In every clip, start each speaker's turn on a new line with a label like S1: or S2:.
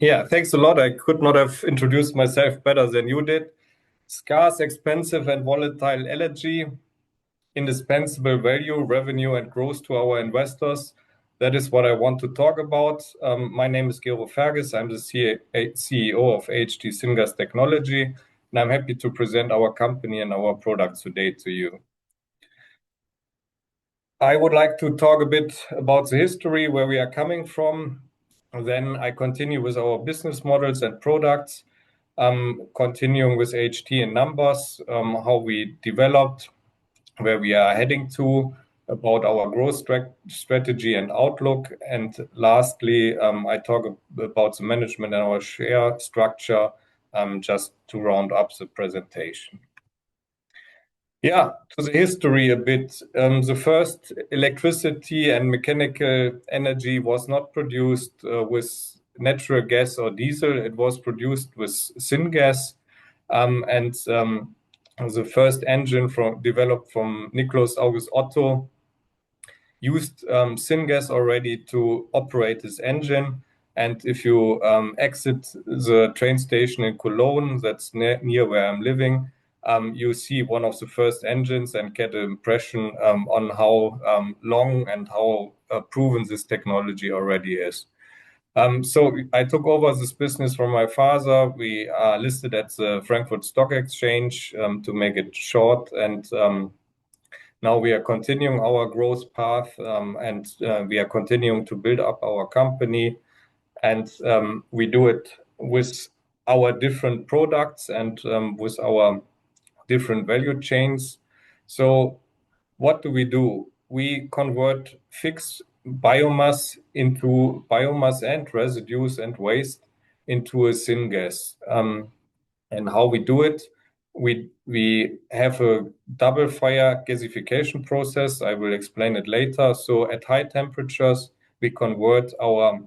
S1: Yeah, thanks a lot. I could not have introduced myself better than you did. Scarce, expensive, and volatile energy, indispensable value, revenue, and growth to our investors. That is what I want to talk about. My name is Gero Ferges. I'm the CEO of AHT Syngas Technology, and I'm happy to present our company and our products today to you. I would like to talk a bit about the history, where we are coming from. Then I continue with our business models and products, continuing with AHT in numbers, how we developed, where we are heading to, about our growth strategy and outlook. And lastly, I talk about the management and our share structure, just to round up the presentation. Yeah, to the history a bit. The first electricity and mechanical energy was not produced with natural gas or diesel. It was produced with syngas. And the first engine developed from Nicholas August Otto used syngas already to operate this engine. And if you exit the train station in Cologne, that's near where I'm living, you see one of the first engines and get an impression on how long and how proven this technology already is. So I took over this business from my father. We are listed at the Frankfurt Stock Exchange, to make it short, and now we are continuing our growth path, and we are continuing to build up our company, and we do it with our different products and with our different value chains. So what do? We convert fixed biomass into biomass and residues and waste into a syngas. And how we do it? We have a double fire gasification process. I will explain it later. So at high temperatures, we convert our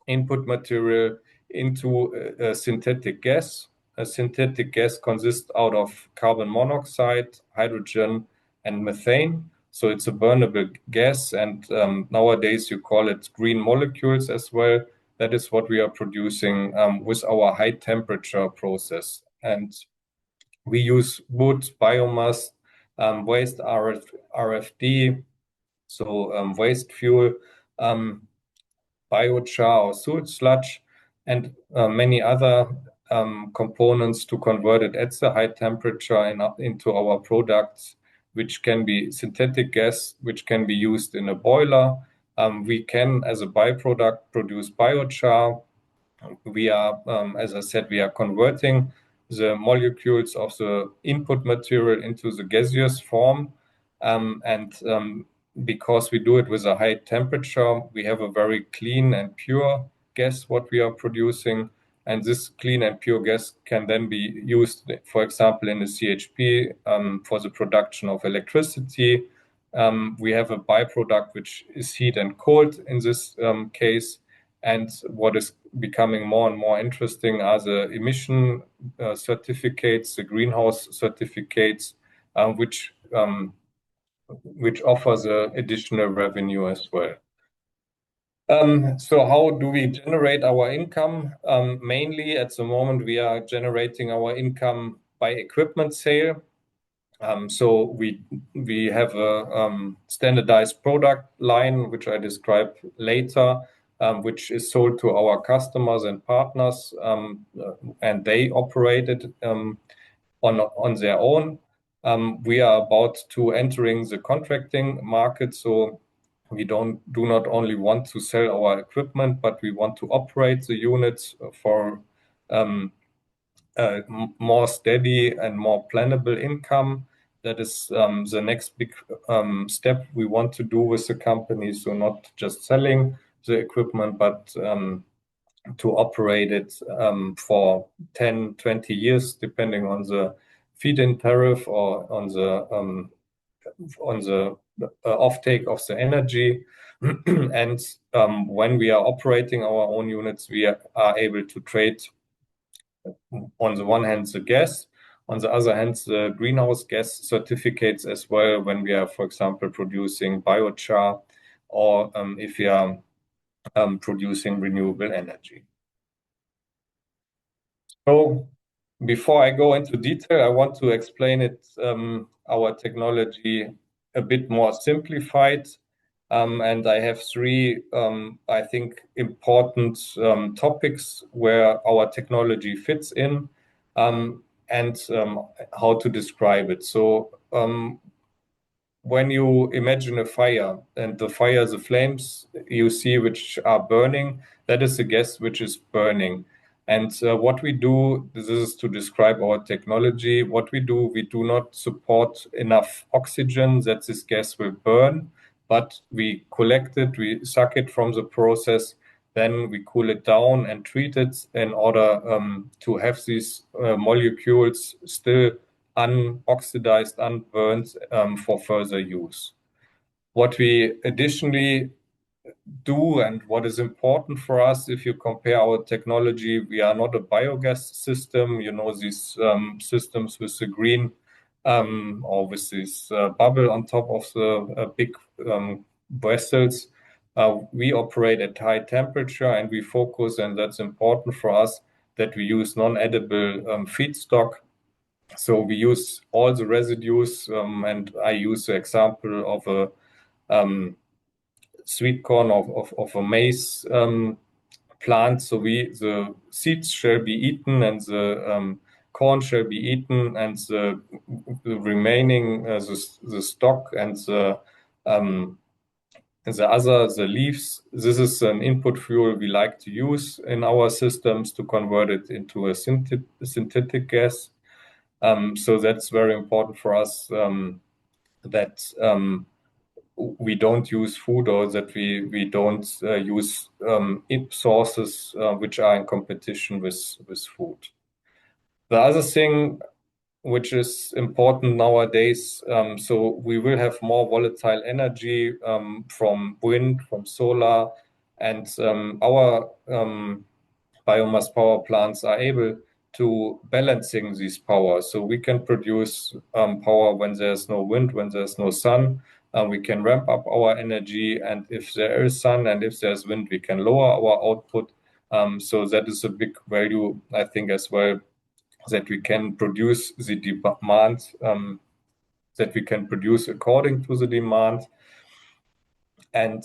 S1: input material into a synthetic gas. A synthetic gas consists out of carbon monoxide, hydrogen, and methane. So it's a burnable gas, and nowadays you call it green molecules as well. That is what we are producing with our high temperature process. And we use wood, biomass, waste RFD, so waste fuel, biochar or sewage sludge, and many other components to convert it at the high temperature into our products, which can be synthetic gas, which can be used in a boiler. We can, as a byproduct, produce biochar. We are, as I said, we are converting the molecules of the input material into the gaseous form. And because we do it with a high temperature, we have a very clean and pure gas what we are producing. And this clean and pure gas can then be used, for example, in the CHP, for the production of electricity. We have a byproduct which is heat and cold in this case. And what is becoming more and more interesting are the emission certificates, the greenhouse certificates, which offers the additional revenue as well. So how do we generate our income? Mainly at the moment, we are generating our income by equipment sale. So we have a standardized product line, which I describe later, which is sold to our customers and partners, and they operate it on their own. We are about to entering the contracting market, so we do not only want to sell our equipment, but we want to operate the units for more steady and more plannable income. That is the next big step we want to do with the company. So not just selling the equipment, but to operate it for 10, 20 years, depending on the feed-in tariff or on the offtake of the energy. And when we are operating our own units, we are able to trade, on the one hand, the gas, on the other hand, the greenhouse gas certificates as well, when we are, for example, producing biochar, or if we are producing renewable energy. So before I go into detail, I want to explain our technology a bit more simplified. And I have three, I think, important topics where our technology fits in, and how to describe it. So when you imagine a fire and the flames you see which are burning, that is the gas which is burning. And what we do, this is to describe our technology. What we do not support enough oxygen that this gas will burn, but we collect it, we suck it from the process, then we cool it down and treat it in order to have these molecules still unoxidized, unburned, for further use. What we additionally do and what is important for us, if you compare our technology, we are not a biogas system, these systems with the green or with this bubble on top of the big vessels. We operate at high temperature and we focus, and that's important for us, that we use non-edible feedstock. So we use all the residues, and I use the example of a sweet corn of a maize plant. So the seeds shall be eaten and the corn shall be eaten, and the remaining the stock and the leaves. This is an input fuel we like to use in our systems to convert it into a synthetic gas. So that's very important for us, that we don't use food, or that we don't use sources which are in competition with food. The other thing which is important nowadays, so we will have more volatile energy from wind, from solar, and our biomass power plants are able to balancing these powers. So we can produce power when there's no wind, when there's no sun. We can ramp up our energy, and if there is sun and if there's wind, we can lower our output. So that is a big value, I think, as well, that we can produce the demand, that we can produce according to the demand, and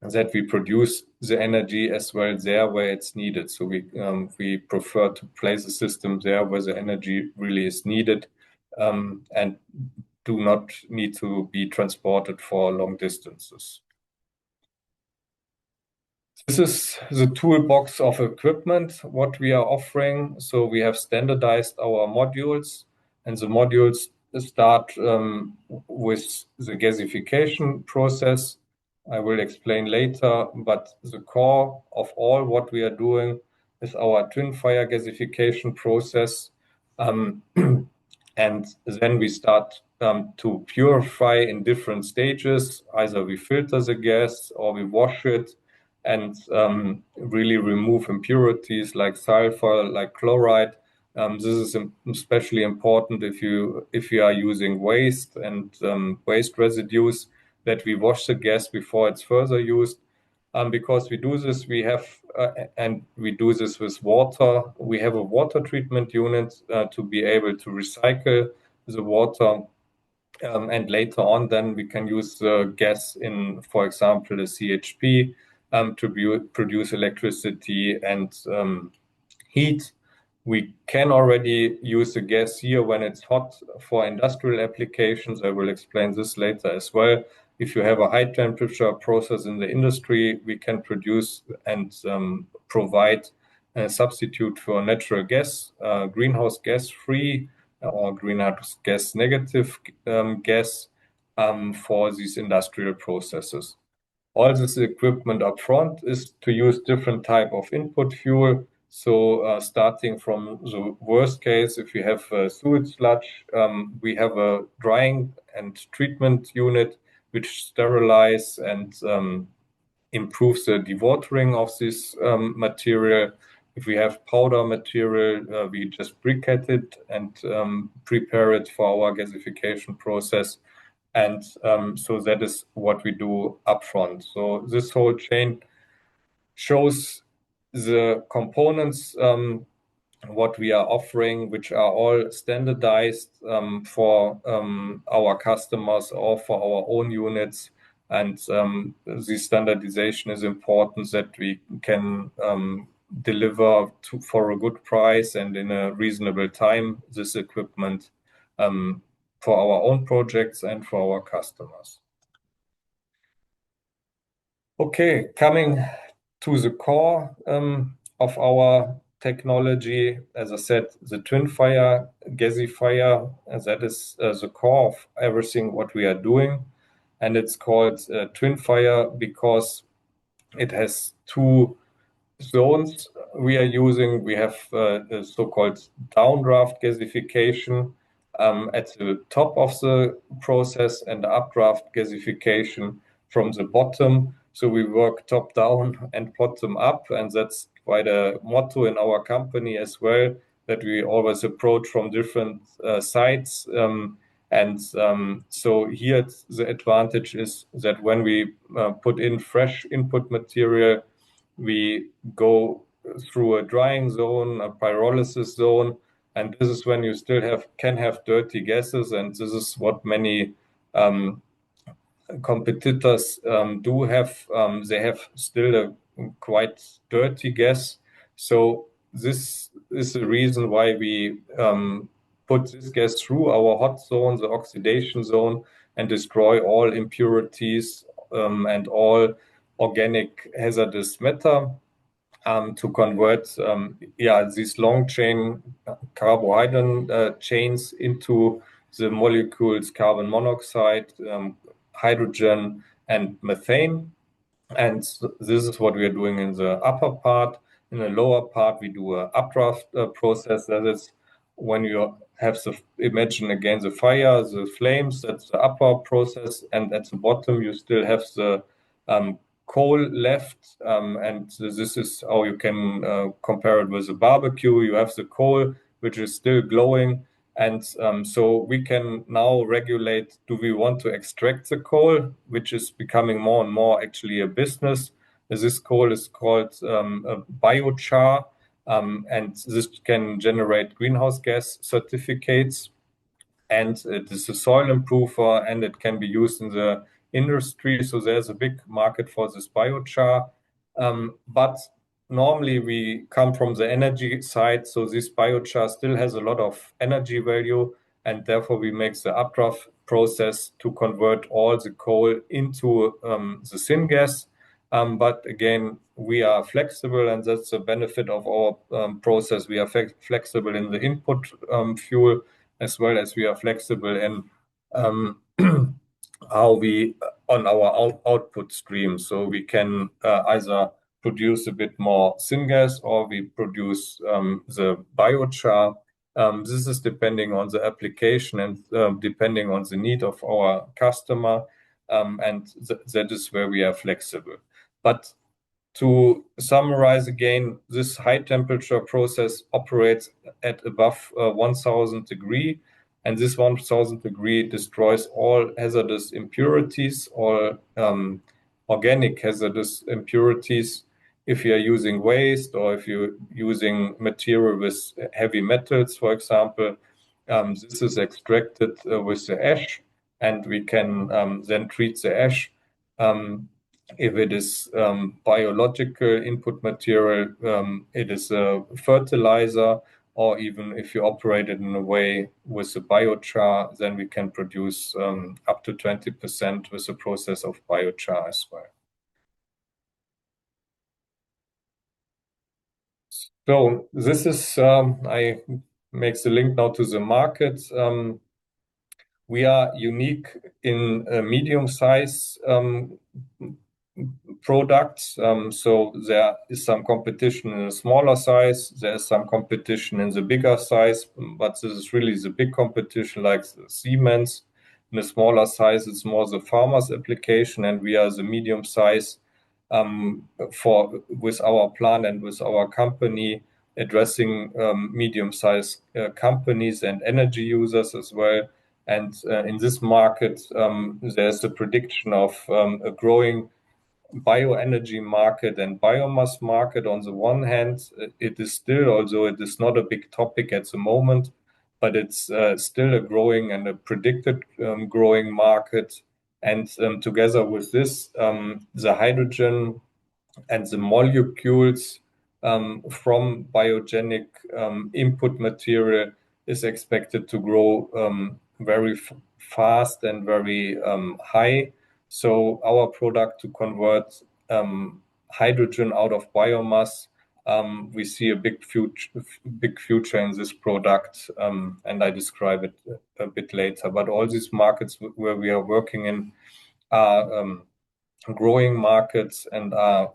S1: that we produce the energy as well there where it's needed. So we prefer to place a system there where the energy really is needed, and do not need to be transported for long distances. This is the toolbox of equipment, what we are offering. So we have standardized our modules, and the modules start with the gasification process. I will explain later, but the core of all what we are doing is our twin fire gasification process. And then we start to purify in different stages. Either we filter the gas or we wash it and really remove impurities like sulfur, like chloride. This is especially important if you are using waste and waste residues, that we wash the gas before it's further used. Because we do this, and we do this with water. We have a water treatment unit to be able to recycle the water. And later on, then we can use gas in, for example, the CHP to produce electricity and heat. We can already use the gas here when it's hot for industrial applications. I will explain this later as well. If you have a high temperature process in the industry, we can produce and provide a substitute for natural gas, greenhouse gas free or greenhouse gas negative gas for these industrial processes. All this equipment up front is to use different type of input fuel. So starting from the worst case, if you have sewage sludge, we have a drying and treatment unit which sterilize and improves the dewatering of this material. If we have powder material, we just briquette it and prepare it for our gasification process. And so that is what we do upfront. So this whole chain shows the components what we are offering, which are all standardized for our customers or for our own units. And the standardization is important that we can deliver for a good price and in a reasonable time this equipment for our own projects and for our customers. Okay, coming to the core of our technology, as I said, the twin fire gasifier, that is the core of everything what we are doing. And it's called twin fire because it has two zones we are using. We have the so-called downdraft gasification at the top of the process and the updraft gasification from the bottom. So we work top down and bottom up, and that's quite a motto in our company as well, that we always approach from different sides. So here the advantage is that when we put in fresh input material, we go through a drying zone, a pyrolysis zone, and this is when you still can have dirty gases, and this is what many competitors do have. They have still a quite dirty gas. So this is the reason why we put this gas through our hot zone, the oxidation zone, and destroy all impurities and all organic hazardous matter to convert these long chain carbohydrate chains into the molecules carbon monoxide, hydrogen, and methane. And this is what we are doing in the upper part. In the lower part, we do a updraft process. That is when you have imagine again the fire, the flames, that's the upper process. And at the bottom, you still have the coal left. And this is how you can compare it with a barbecue. You have the coal, which is still glowing. And so we can now regulate, do we want to extract the coal, which is becoming more and more actually a business. This coal is called a biochar, and this can generate greenhouse gas certificates. And it is a soil improver, and it can be used in the industry. So there's a big market for this biochar. But normally we come from the energy side, so this biochar still has a lot of energy value, and therefore we make the updraft process to convert all the coal into the syngas. But again, we are flexible, and that's the benefit of our process. We are flexible in the input fuel, as well as we are flexible in how we on our output stream. So we can either produce a bit more syngas or we produce the biochar. This is depending on the application and depending on the need of our customer. And that is where we are flexible. But to summarize again, this high temperature process operates at above 1000 degree, and this 1000 degree destroys all hazardous impurities, all organic hazardous impurities. If you are using waste or if you're using material with heavy metals, for example, this is extracted with the ash, and we can then treat the ash. If it is biological input material, it is a fertilizer, or even if you operate it in a way with a biochar, then we can produce up to 20% with the process of biochar as well. So this is, I make the link now to the market. We are unique in a medium size products. So there is some competition in a smaller size. There is some competition in the bigger size, but this is really the big competition, like Siemens. In the smaller size, it's more the farmer's application, and we are the medium size with our plant and with our company addressing medium-sized companies and energy users as well. And in this market, there's a prediction of a growing bioenergy market and biomass market. On the one hand, it is still, although it is not a big topic at the moment, but it's still a growing and a predicted growing market. And together with this, the hydrogen and the molecules from biogenic input material is expected to grow very fast and very high. So our product to convert hydrogen out of biomass, we see a big future in this product, and I describe it a bit later. But all these markets where we are working in are growing markets and are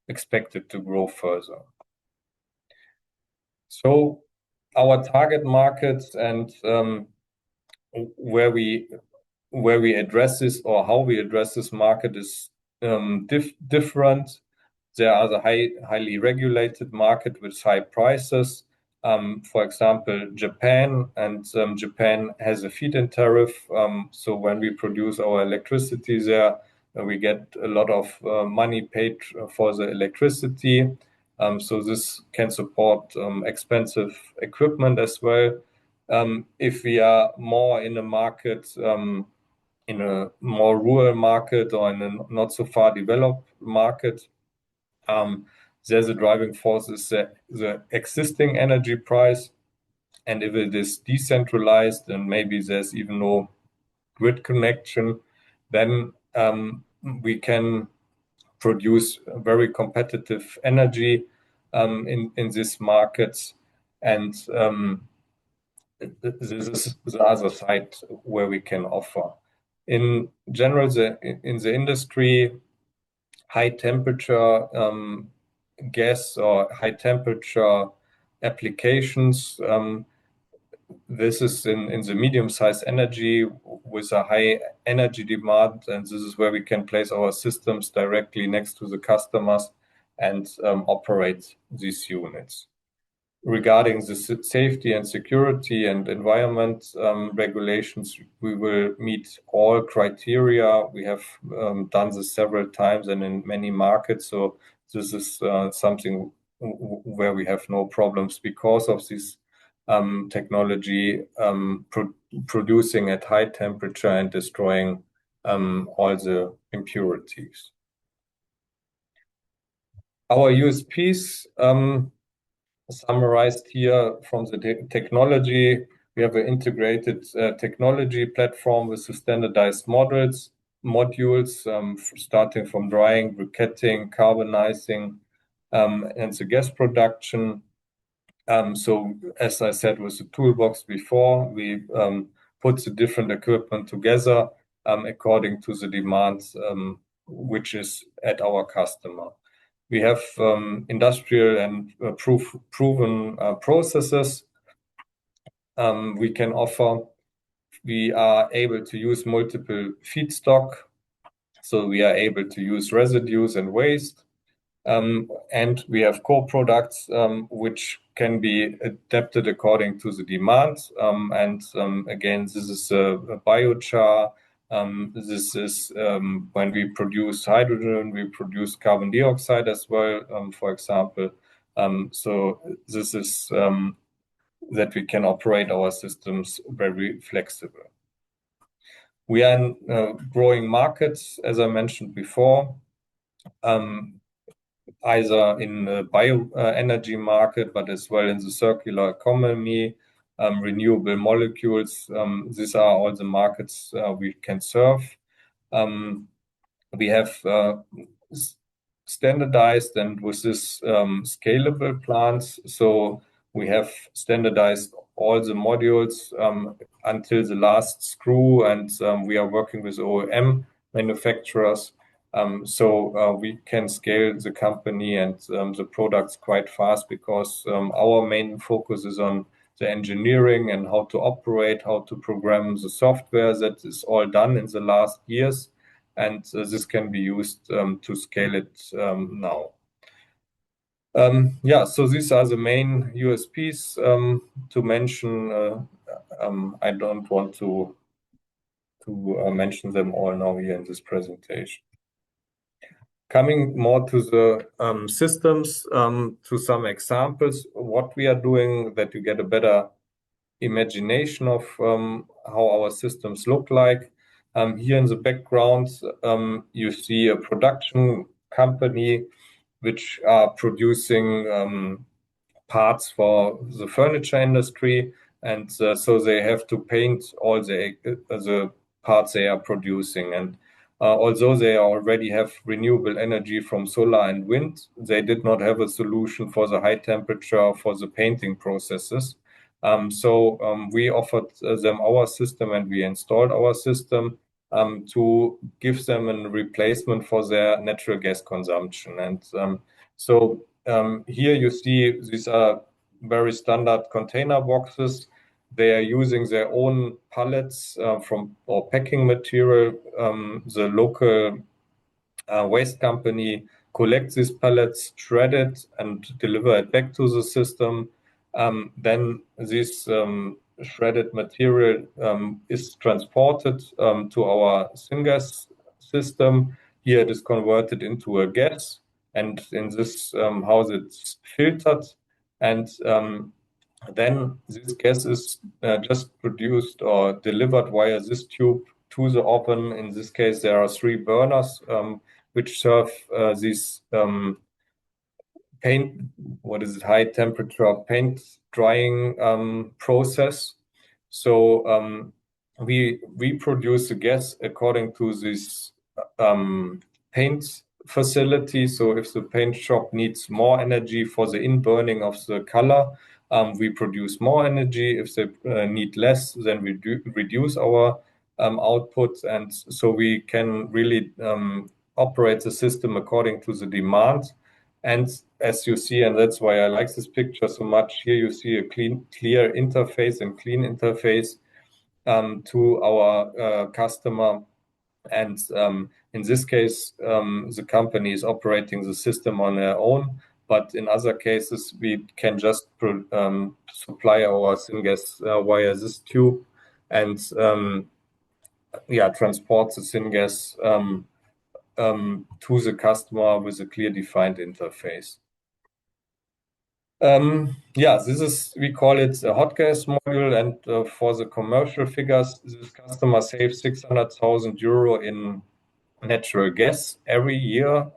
S1: expected to grow further. So our target markets and where we address this, or how we address this market, is different. There are the highly regulated market with high prices. For example, Japan, and Japan has a feed-in tariff. So when we produce our electricity there, we get a lot of money paid for the electricity. So this can support expensive equipment as well. If we are more in a market, in a more rural market or in a not so far developed market, there's a driving force is the existing energy price. And if it is decentralized and maybe there's even no grid connection, then we can produce very competitive energy in these markets. And this is the other side where we can offer. In general, in the industry, high temperature gas or high temperature applications, this is in the medium-sized energy with a high energy demand, and this is where we can place our systems directly next to the customers and operate these units. Regarding the safety and security and environment regulations, we will meet all criteria. We have done this several times and in many markets. So this is something where we have no problems because of this technology producing at high temperature and destroying all the impurities. Our USPs summarized here from the technology. We have an integrated technology platform with the standardized modules, starting from drying, briquetting, carbonizing, and the gas production. So as I said with the toolbox before, we put the different equipment together according to the demands which is at our customer. We have industrial and proven processes we can offer. We are able to use multiple feedstock, so we are able to use residues and waste. And we have core products which can be adapted according to the demand. And again, this is a biochar. This is when we produce hydrogen, we produce carbon dioxide as well, for example. So this is that we can operate our systems very flexible. We are in growing markets, as I mentioned before, either in the bioenergy market, but as well in the circular economy, renewable molecules. These are all the markets we can serve. We have standardized and with this scalable plants. So we have standardized all the modules until the last screw, and we are working with OEM manufacturers. So we can scale the company and the products quite fast because our main focus is on the engineering and how to operate, how to program the software. That is all done in the last years, and this can be used to scale it now. Yeah, so these are the main USPs to mention. I don't want to mention them all now here in this presentation. Coming more to the systems, to some examples, what we are doing, that you get a better imagination of how our systems look like. Here in the background, you see a production company which are producing parts for the furniture industry, and so they have to paint all the parts they are producing. And although they already have renewable energy from solar and wind, they did not have a solution for the high temperature for the painting processes. So we offered them our system, and we installed our system to give them a replacement for their natural gas consumption. And here you see these are very standard container boxes. They are using their own pallets from or packing material. The local waste company collects these pallets, shred it, and deliver it back to the system. Then this shredded material is transported to our Syngas system. Here it is converted into a gas, and in this house it's filtered, and then this gas is just produced or delivered via this tube to the oven. In this case, there are three burners which serve these paint, what is it, high temperature paint drying process. So we produce the gas according to this paint facility. So if the paint shop needs more energy for the inburning of the color, we produce more energy. If they need less, then we reduce our output. And so we can really operate the system according to the demand. And as you see, and that's why I like this picture so much, here you see a clear interface and clean interface to our customer. And in this case, the company is operating the system on their own. But in other cases, we can just supply our syngas via this tube and transport the syngas to the customer with a clear defined interface. This is, we call it a hot gas module, and for the commercial figures, this customer saves 600,000 euro in natural gas every year.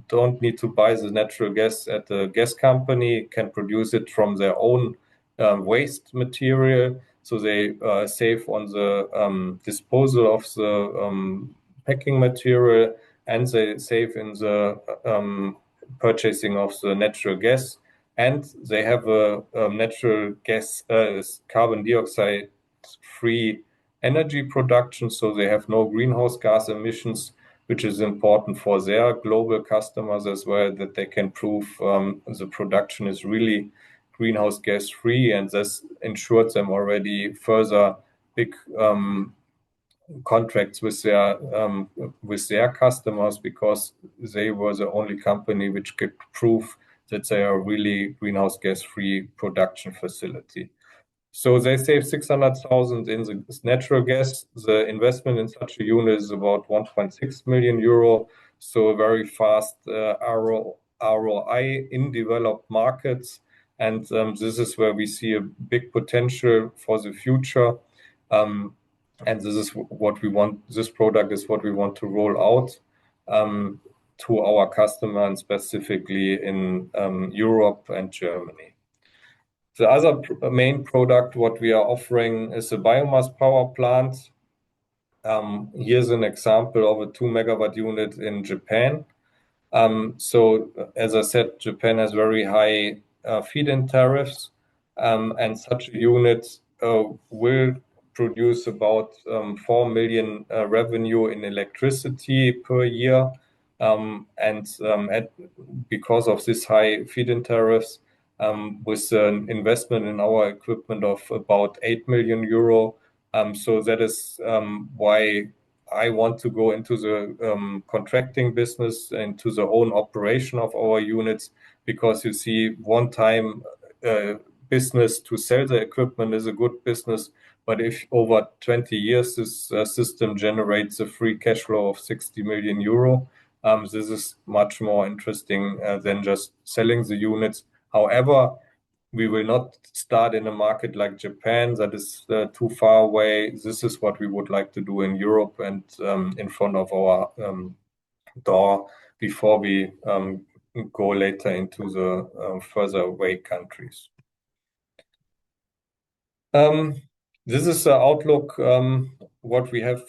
S1: Don't need to buy the natural gas at the gas company, can produce it from their own waste material. So they save on the disposal of the packing material, and they save in the purchasing of the natural gas. And they have a natural gas, carbon dioxide free energy production, so they have no greenhouse gas emissions, which is important for their global customers as well, that they can prove the production is really greenhouse gas free, and this ensured them already further big contracts with their customers, because they were the only company which could prove that they are really greenhouse gas free production facility. So they save 600,000 in the natural gas. The investment in such a unit is about 1.6 million euro. So a very fast ROI in developed markets. And this is where we see a big potential for the future. And this is what we want. This product is what we want to roll out to our customer, and specifically in Europe and Germany. The other main product what we are offering is a biomass power plant. Here's an example of a 2 megawatt unit in Japan. So as I said, Japan has very high feed-in tariffs, and such a unit will produce about 4 million revenue in electricity per year. Because of this high feed-in tariffs, with an investment in our equipment of about 8 million euro. So that is why I want to go into the contracting business, into the own operation of our units, because you see, one time business to sell the equipment is a good business, but if over 20 years this system generates a free cash flow of 60 million euro, This is much more interesting than just selling the units. However, we will not start in a market like Japan that is too far away. This is what we would like to do in Europe and in front of our door before we go later into the further away countries. This is the outlook, what we have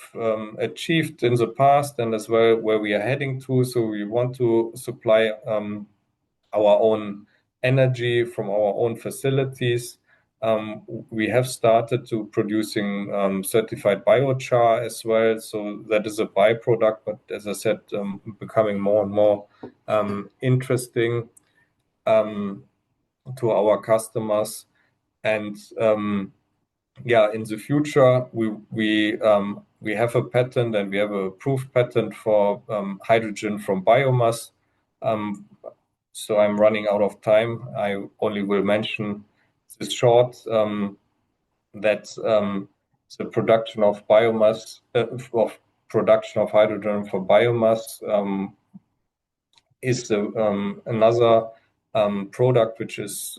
S1: achieved in the past and as well where we are heading to. So we want to supply our own energy from our own facilities. We have started to producing certified biochar as well. So that is a byproduct, but as I said, becoming more and more interesting to our customers. And yeah, in the future, we have a patent and we have a approved patent for hydrogen from biomass. So I'm running out of time. I only will mention this short that the production of biomass, of production of hydrogen for biomass, is another product which is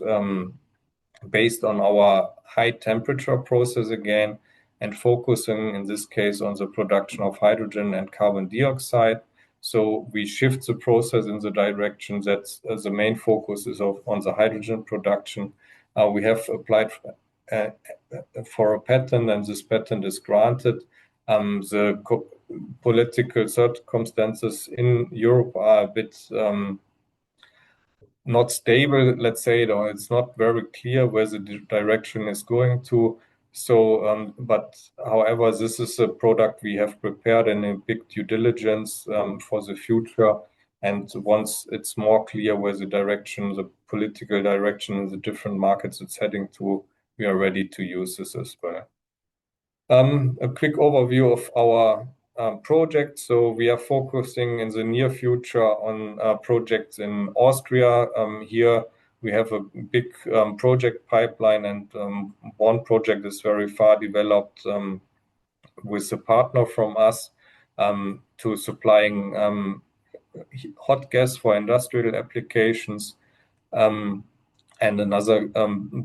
S1: based on our high temperature process again, and focusing in this case on the production of hydrogen and carbon dioxide. So we shift the process in the direction that the main focus is on the hydrogen production. We have applied for a patent, and this patent is granted. The political circumstances in Europe are a bit not stable, let's say, or it's not very clear where the direction is going to. So, but however, this is a product we have prepared in a big due diligence for the future. And once it's more clear where the direction, the political direction in the different markets it's heading to, we are ready to use this as well. A quick overview of our project. So we are focusing in the near future on projects in Austria. Here we have a big project pipeline, and one project is very far developed with a partner from us to supplying hot gas for industrial applications. And another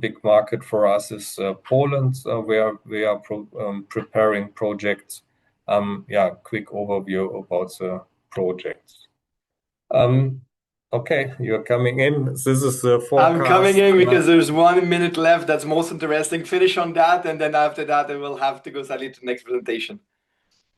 S1: big market for us is Poland, where we are preparing projects. Yeah, quick overview about the projects. Okay, you're coming in. This is the forecast.
S2: I'm coming in because there's 1 minute left. That's most interesting. Finish on that, and then after that, I will have to go sadly to the next presentation.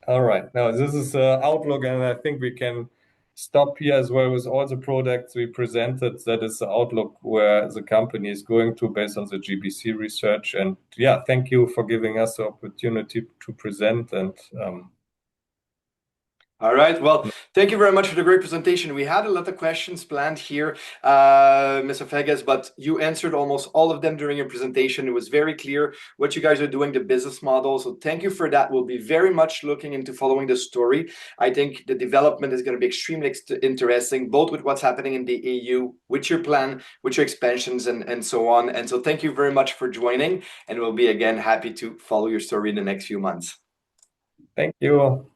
S1: All right. Now, this is the outlook, and I think we can stop here as well with all the products we presented. That is the outlook where the company is going to based on the GBC research. And yeah, thank you for giving us the opportunity to present. And
S2: all right. Well, thank you very much for the great presentation. We had a lot of questions planned here, Mr. Ferges, but you answered almost all of them during your presentation. It was very clear what you guys are doing, the business model. So thank you for that. We'll be very much looking into following the story. I think the development is going to be extremely interesting, both with what's happening in the EU, with your plan, with your expansions, and so on. And so thank you very much for joining. And we'll be again happy to follow your story in the next few months.
S1: Thank you.